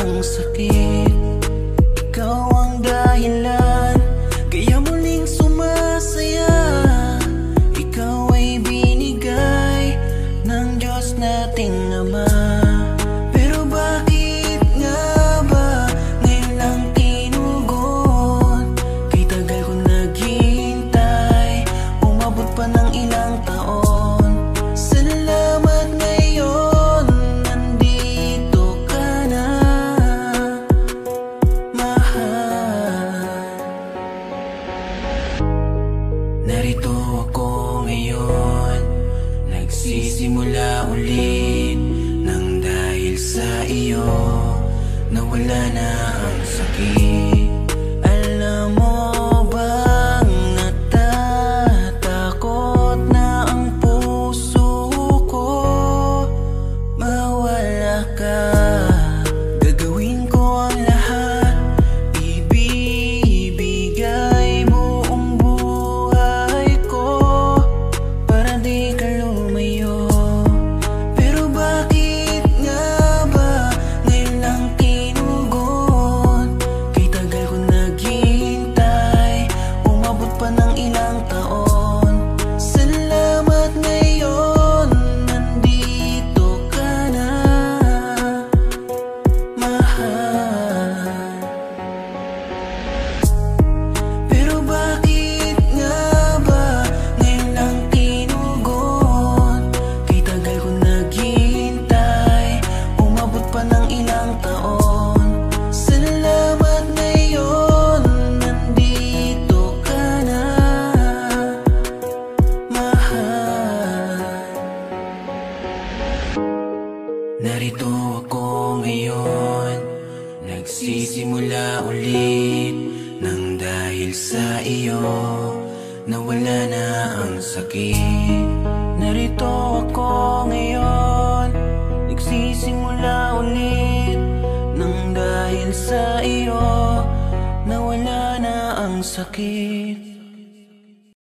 ang sakit. Ikaw ang dahilan kaya muling sumasaya. Ikaw ay binigay ng Diyos nating Ama. Pero bakit nga ba ngayon lang tinugon? Kay tagal ko naghihintay, umabot pa ng ilang taon. Salamat ngayon, nandito ka na, mahal. Narito ako ngayon, nagsisimula ulit nang dahil sa iyo nawala na ang sakit. Alam mo bang natatakot na ang puso ko mawala ka? Gagawin ko ang lahat, ibibigay buong buhay ko para di ka lumayo. Pero bakit nga ba ngayon lang tinugon? Kay tagal ko naghihintay, umabot pa ng ilang taon. Salamat ngayon, nandito ka na, mahal. Pero bakit nga ba ngayon lang tinugon? Kay tagal ko naghihintay, umabot pa ng ilang taon. Salamat ngayon, nandito ka na, mahal. Narito ako ngayon, nagsisimula ulit nang dahil sa iyo nawala na ang sakit. Narito ako ngayon, nagsisimula ulit nang dahil sa iyo nawala na ang sakit.